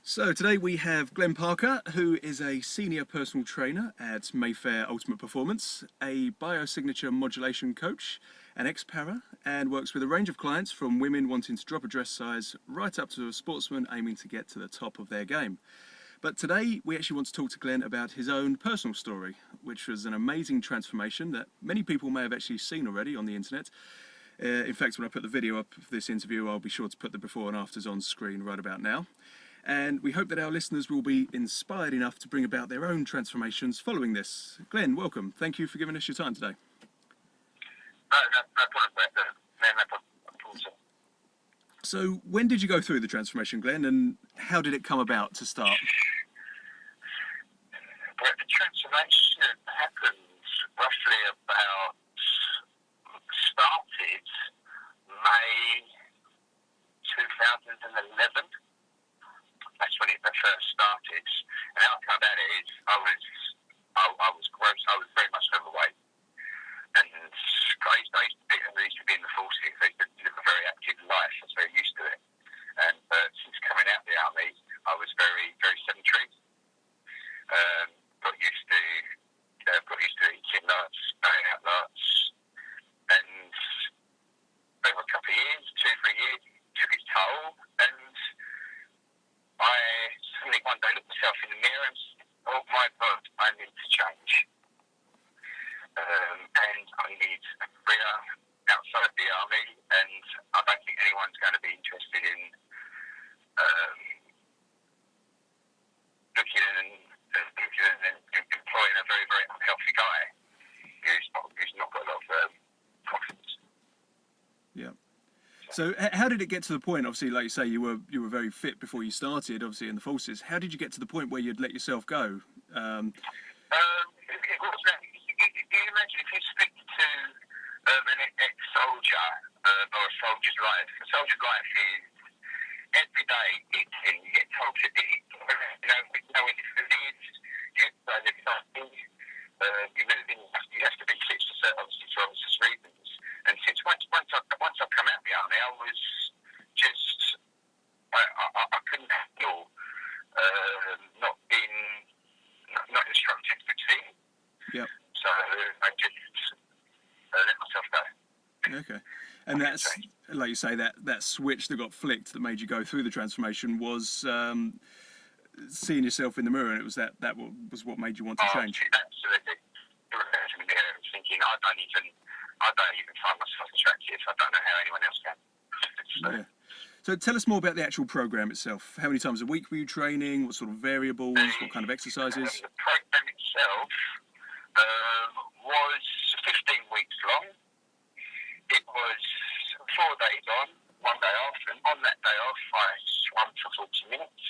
So today we have Glenn Parker, who is a senior personal trainer at Mayfair Ultimate Performance, a biosignature modulation coach, an ex-para, and works with a range of clients from women wanting to drop a dress size right up to a sportsman aiming to get to the top of their game. But today we actually want to talk to Glenn about his own personal story, which was an amazing transformation that many people may have actually seen already on the internet. In fact, when I put the video up for this interview, I'll be sure to put the before and afters on screen right about now. And we hope that our listeners will be inspired enough to bring about their own transformations following this. Glenn, welcome. Thank you for giving us your time today. No problem. No problem. So when did you go through the transformation, Glenn, and how did it come about to start? Well, the transformation happened roughly about, started May 2011. That's when it first started. And how I come about it is I was gross. I was very much overweight. And I used to be in the forces. I used to live a very active life. I was very used to it. And since coming out of the army, I was very, very sedentary. Got used to eating lots, going out lots. And over a couple of years, 2-3 years, it took its toll. And I suddenly one day looked myself in the mirror and said, oh my God, I need to change. And I need a career outside the army, and I don't think anyone's going to be interested in looking and employing a very, very unhealthy guy who's not got a lot of confidence. Yeah. So how did it get to the point? Obviously, like you say, you were very fit before you started, obviously, in the forces. How did you get to the point where you'd let yourself go? It was that. You imagine if you speak to an ex-soldier or a soldier's life. A soldier's life is every day eating. You get told to eat. You know when your food is. You exercise every day. You're moving. You have to be fit for obvious reasons. And since once I've come out of the army, I was just I couldn't handle not instructed for team. Yep. So I just let myself go. Okay. And that's, like you say, that switch that got flicked that made you go through the transformation was seeing yourself in the mirror, and it was that was what made you want to change. Absolutely. I was in the mirror and thinking, I don't even find myself attractive. I don't know how anyone else can. Yeah. So tell us more about the actual program itself. How many times a week were you training? What sort of variables? What kind of exercises? The program itself was 15 weeks long. It was 4 days on, 1 day off, and on that day off I swam for 40 minutes.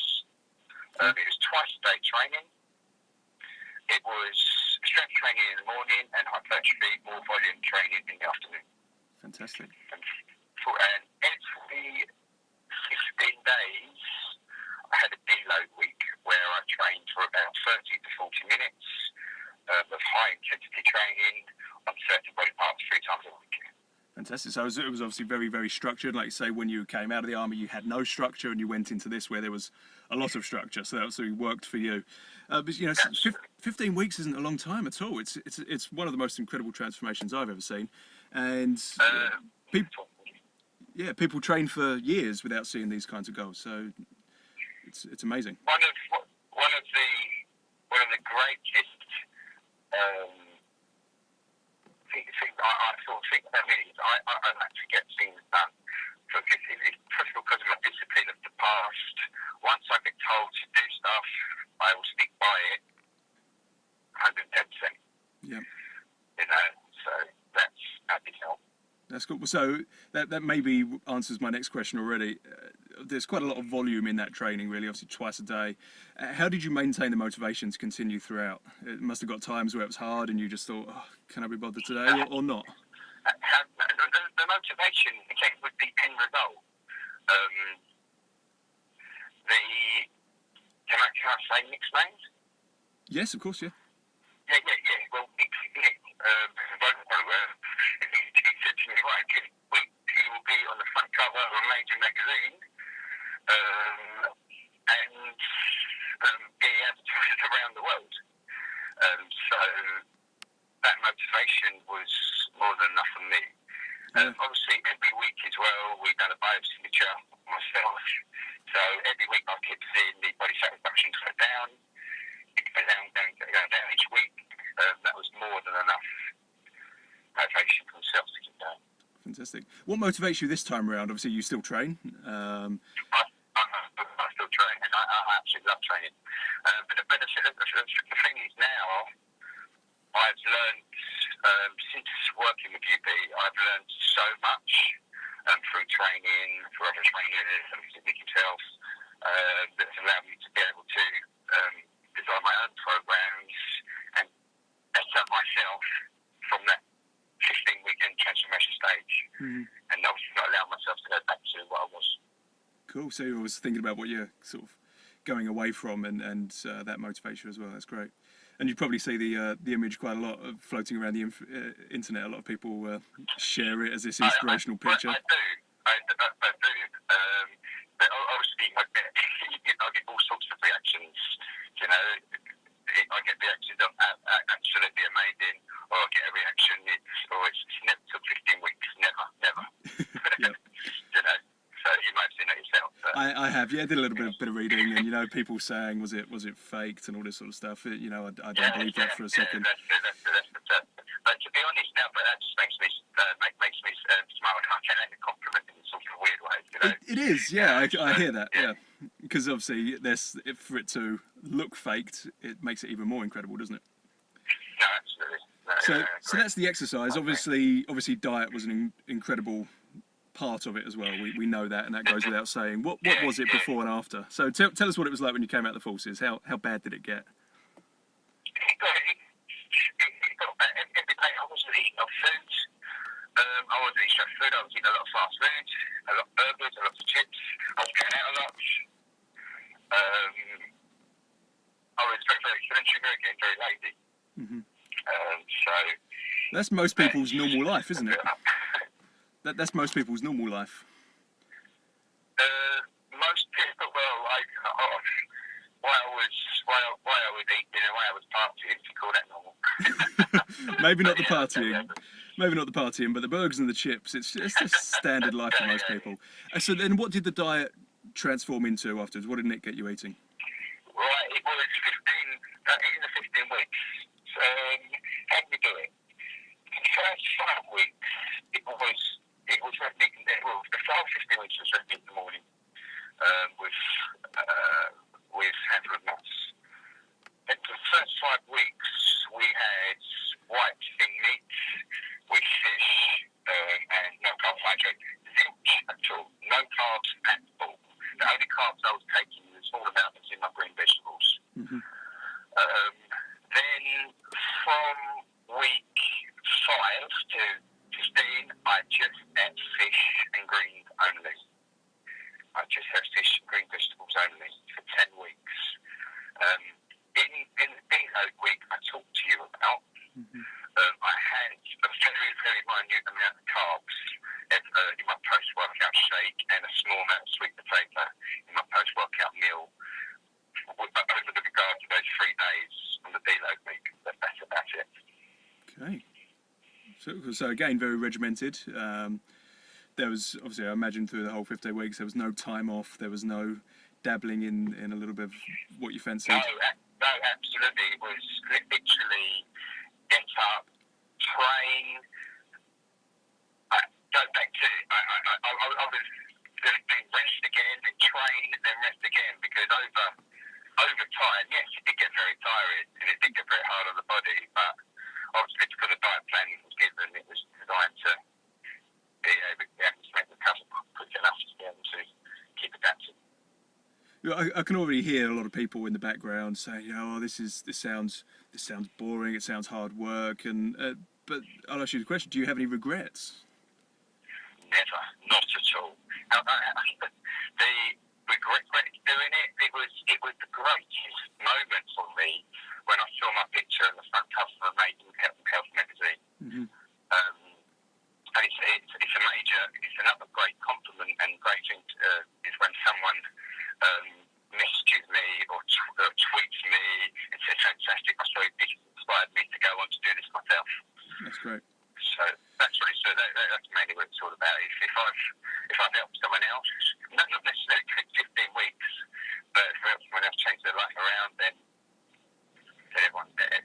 It was twice-a-day training. It was strength training in the morning and hypertrophy, more volume training in the afternoon. Fantastic. And every 15 days I had a deload week where I trained for about 30 to 40 minutes of high-intensity training on certain body parts 3 times a week. Fantastic. So it was obviously very, very structured. Like you say, when you came out of the army, you had no structure, and you went into this where there was a lot of structure. So that absolutely worked for you. But 15 weeks isn't a long time at all. It's one of the most incredible transformations I've ever seen. And people train for years without seeing these kinds of goals. So it's amazing. One of the greatest things I sort of think about me is I like to get things done. So it's first of all because of my discipline of the past. Once I get told to do stuff, I will stick by it 110%. Yeah. So that's a big help. That's cool. So that maybe answers my next question already. There's quite a lot of volume in that training, really, obviously twice a day. How did you maintain the motivation to continue throughout? It must have got times where it was hard and you just thought, oh, can I be bothered today or not? The motivation again with the end result. Can I say Nick's names? Yes, of course, yeah. Yeah. Well, Nick, he said to me, right, you will be on the front cover of a major magazine, and around the world. So that motivation was more than enough for me. Obviously, every week as well, we've done a biosignature myself. So every week I kept seeing the body satisfaction go down. It goes down each week. That was more than enough motivation for myself to keep going. Fantastic. What motivates you this time around? Obviously, you still train. I still train, and I absolutely love training. But the thing is now, I've learned, since working with UB, I've learned so much through training, through other trainers, and physical health, that's allowed me to be able to design my own programs and better myself from that 15-weekend transformation stage. And obviously not allow myself to go back to what I was. Cool. So you're always thinking about what you're sort of going away from, and that motivates you as well. That's great. And you probably see the image quite a lot of floating around the internet. A lot of people share it as this inspirational picture. I do. But obviously, I get all sorts of reactions. You know, I get reactions of absolutely amazing, or I get a reaction it's never took 15 weeks. Never. Yep. You know. So you might have seen it yourself. I have, yeah. I did a little bit of reading, and people saying was it faked and all this sort of stuff. I don't believe that for a second. But to be honest, now, but that just makes me smile, and I can have a compliment in sort of weird ways. You know? It is, yeah. I hear that, yeah. Because obviously, for it to look faked, it makes it even more incredible, doesn't it? No, absolutely. So that's the exercise. Obviously, diet was an incredible part of it as well. We know that, and that goes without saying. What was it before and after? So tell us what it was like when you came out of the forces. How bad did it get? It got bad. Every day I wasn't eating enough food. I wasn't eating enough food. I was eating a lot of fast food, a lot of burgers, a lot of chips. I was going out a lot. I was very, very sedentary, getting very lazy. So that's most people's normal life, isn't it? That's most people's normal life. Most people, why I was eating and why I was partying, if you call that normal. Maybe not the partying, but the burgers and the chips. It's just standard life for most people. So then, what did the diet transform into afterwards? What did Nick get you eating? Right, it was 15. In the 15 weeks. How did we do it? The first 5 weeks, it was the first 15 weeks was in the morning with handful of nuts. And for the first 5 weeks, we had white meat with fish and no carbohydrate. Zilch at all. No carbs at all. The only carbs I was taking was small amounts in my green vegetables. Then from week 5 to 15, I just ate fish and greens only. I just had fish and green vegetables only for 10 weeks. In the deload week I talked to you about, I had a very, very minute amount of carbs in my post-workout shake and a small amount of sweet potato in my post-workout meal over the regard to those 3 days on the deload week. That's about it. Okay. So again, very regimented. There was, obviously, I imagine through the whole 15 weeks, there was no time off. There was no dabbling in a little bit of what you fancied. No, absolutely. It was literally get up, train, go back to. I was doing rest again, then train, then rest again, because over time, yes, it did get very tiring and it did get very hard on the body, but obviously because the diet plan was given, it was designed to be able to make the recovery quick enough to be able to keep adapting. I can already hear a lot of people in the background saying, "Oh, this sounds boring. It sounds hard work." And but I'll ask you the question: do you have any regrets? Never, not at all. The regret doing it. It was the greatest moment for me when I saw my picture on the front cover of Amazing Health magazine. And it's another great compliment and great thing is when someone messages me or tweets me and says, fantastic, my story inspired me to go on to do this myself. That's great. So that's really, so that's mainly what it's all about. If I've helped someone else, not necessarily 15 weeks, but if I've helped someone else change their life around, then everyone's a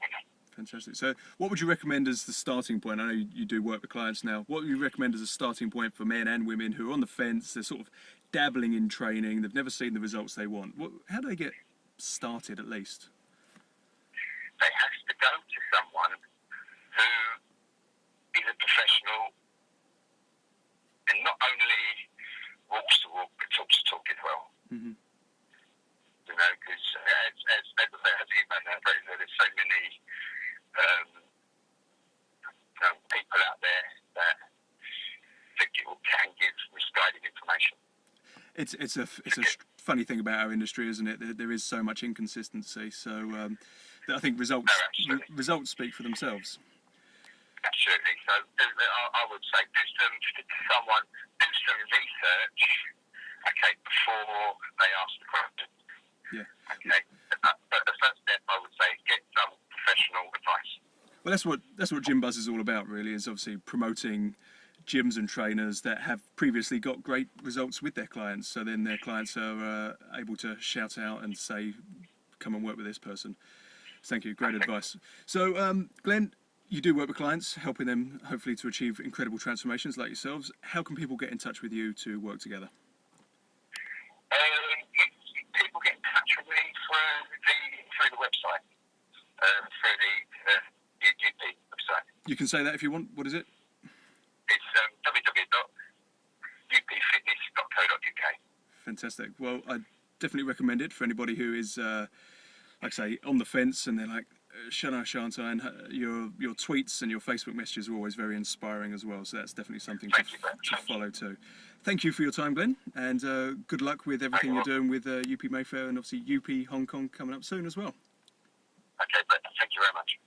winner. Fantastic. So what would you recommend as the starting point? I know you do work with clients now. What would you recommend as a starting point for men and women who are on the fence? They're sort of dabbling in training. They've never seen the results they want. How do they get started at least? They have to go to someone who is a professional and not only walks the walk but talks the talk as well. Mm-hmm. You know, because as you know, there's so many people out there that can give misguided information. It's a funny thing about our industry, isn't it? There is so much inconsistency. So I think results speak for themselves. Absolutely. So I would say do some research, okay, before they ask the question. Yeah. Okay. But the first step, I would say, is get some professional advice. Well, that's what Gym Buzz is all about, really. Is obviously promoting gyms and trainers that have previously got great results with their clients. So then their clients are able to shout out and say, "Come and work with this person." Thank you. Great advice. So, Glenn, you do work with clients, helping them hopefully to achieve incredible transformations like yourselves. How can people get in touch with you to work together? People get in touch with me through the website, through the UP website. You can say that if you want. What is it? It's www.upfitness.co.uk. Fantastic. Well, I definitely recommend it for anybody who is, like I say, on the fence and they're like, Shana Shantai, and your tweets and your Facebook messages are always very inspiring as well. So that's definitely something to follow too. Thank you for your time, Glenn, and good luck with everything you're doing with UP Mayfair and obviously UP Hong Kong coming up soon as well. Okay, but thank you very much.